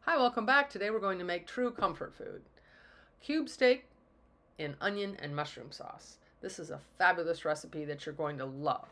Hi, welcome back. Today we're going to make true comfort food. Cube steak in onion and mushroom sauce. This is a fabulous recipe that you're going to love.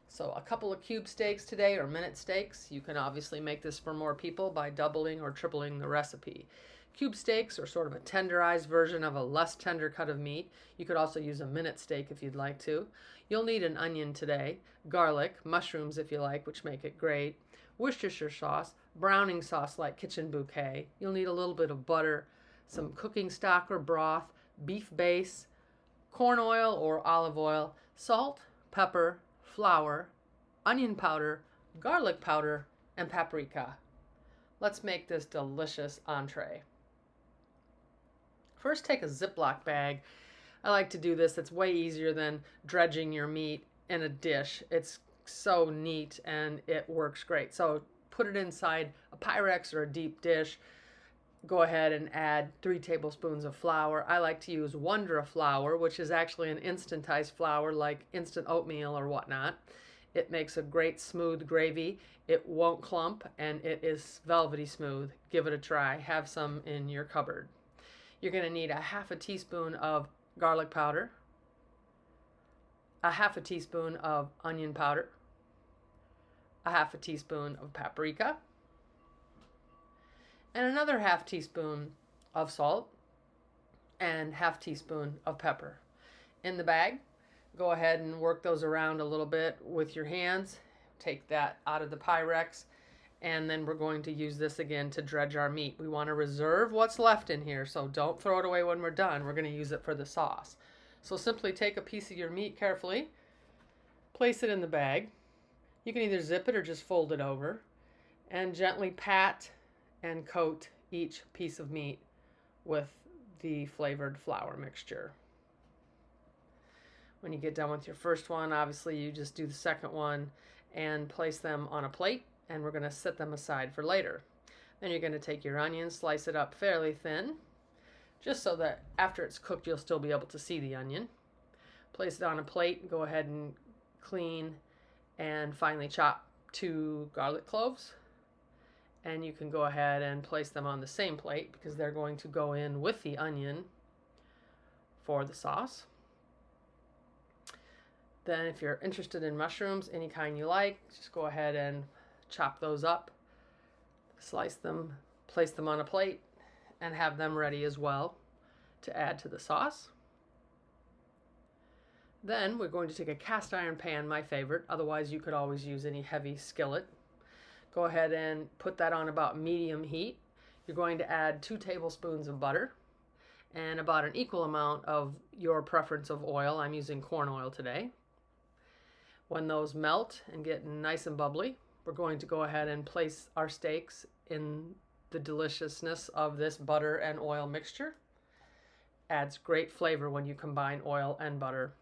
So a couple of cube steaks today, or minute steaks. You can obviously make this for more people by doubling or tripling the recipe. Cube steaks are sort of a tenderized version of a less tender cut of meat. You could also use a minute steak if you'd like to. You'll need an onion today, garlic, mushrooms if you like, which make it great, Worcestershire sauce, browning sauce like Kitchen Bouquet. You'll need a little bit of butter, some cooking stock or broth, beef base, corn oil or olive oil, salt, pepper, flour, onion powder, garlic powder, and paprika. Let's make this delicious entree. First, take a Ziploc bag. I like to do this. It's way easier than dredging your meat in a dish. It's so neat and it works great. So put it inside a Pyrex or a deep dish. Go ahead and add 3 tablespoons of flour. I like to use Wondra flour, which is actually an instantized flour like instant oatmeal or whatnot. It makes a great smooth gravy. It won't clump and it is velvety smooth. Give it a try. Have some in your cupboard. You're going to need a half a teaspoon of garlic powder, a half a teaspoon of onion powder, a half a teaspoon of paprika, and another half teaspoon of salt and half teaspoon of pepper. In the bag, go ahead and work those around a little bit with your hands. Take that out of the Pyrex, and then we're going to use this again to dredge our meat. We want to reserve what's left in here, so don't throw it away when we're done. We're going to use it for the sauce. So simply take a piece of your meat carefully, place it in the bag. You can either zip it or just fold it over, and gently pat and coat each piece of meat with the flavored flour mixture. When you get done with your first one, obviously you just do the second one and place them on a plate, and we're going to set them aside for later. Then you're going to take your onion, slice it up fairly thin, just so that after it's cooked you'll still be able to see the onion. Place it on a plate, go ahead and clean and finely chop 2 garlic cloves. And you can go ahead and place them on the same plate because they're going to go in with the onion for the sauce. Then if you're interested in mushrooms, any kind you like, just go ahead and chop those up, slice them, place them on a plate, and have them ready as well to add to the sauce. Then we're going to take a cast iron pan, my favorite. Otherwise, you could always use any heavy skillet. Go ahead and put that on about medium heat. You're going to add 2 tablespoons of butter and about an equal amount of your preference of oil. I'm using corn oil today. When those melt and get nice and bubbly, we're going to go ahead and place our steaks in the deliciousness of this butter and oil mixture. Adds great flavor when you combine oil and butter.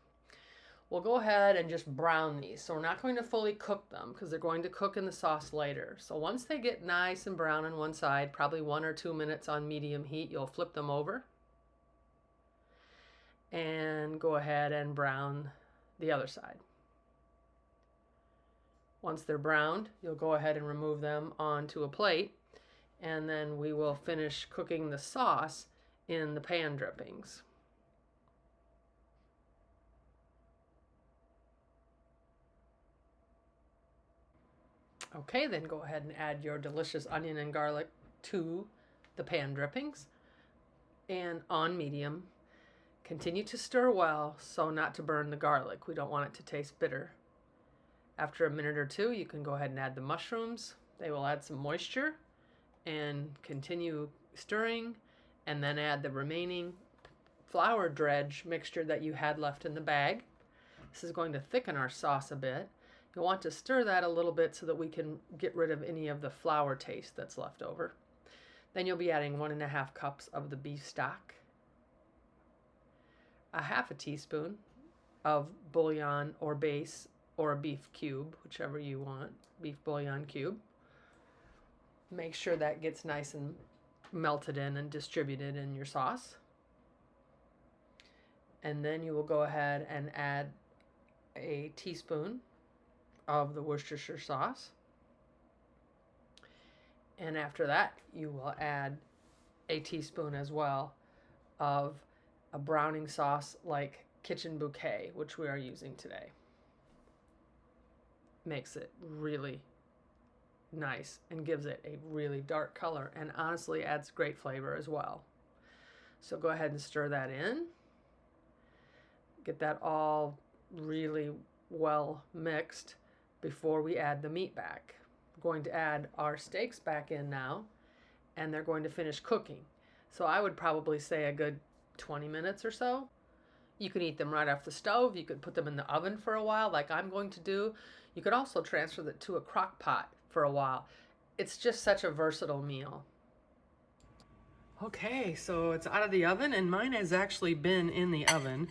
We'll go ahead and just brown these. So we're not going to fully cook them because they're going to cook in the sauce later. So once they get nice and brown on one side, probably 1 or 2 minutes on medium heat, you'll flip them over and go ahead and brown the other side. Once they're browned, you'll go ahead and remove them onto a plate, and then we will finish cooking the sauce in the pan drippings. Okay, then go ahead and add your delicious onion and garlic to the pan drippings and on medium. Continue to stir well so not to burn the garlic. We don't want it to taste bitter. After a minute or 2, you can go ahead and add the mushrooms. They will add some moisture, and continue stirring, and then add the remaining flour dredge mixture that you had left in the bag. This is going to thicken our sauce a bit. You'll want to stir that a little bit so that we can get rid of any of the flour taste that's left over. Then you'll be adding 1½ cups of the beef stock, a half a teaspoon of bullion or base or a beef cube, whichever you want, beef bouillon cube. Make sure that gets nice and melted in and distributed in your sauce. And then you will go ahead and add a teaspoon of the Worcestershire sauce And after that, you will add a teaspoon as well of a browning sauce like Kitchen Bouquet, which we are using today. Makes it really nice and gives it a really dark color, and honestly adds great flavor as well. So go ahead and stir that in. Get that all really well mixed before we add the meat back. We're going to add our steaks back in now, and they're going to finish cooking. So I would probably say a good 20 minutes or so. You can eat them right off the stove. You could put them in the oven for a while, like I'm going to do. You could also transfer that to a crock pot for a while. It's just such a versatile meal. Okay, so it's out of the oven, and mine has actually been in the oven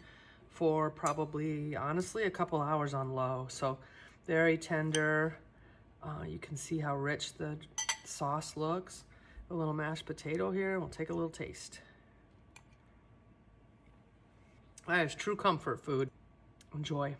for probably, honestly, a couple hours on low. So very tender. You can see how rich the sauce looks. A little mashed potato here. We'll take a little taste. That is true comfort food. Enjoy.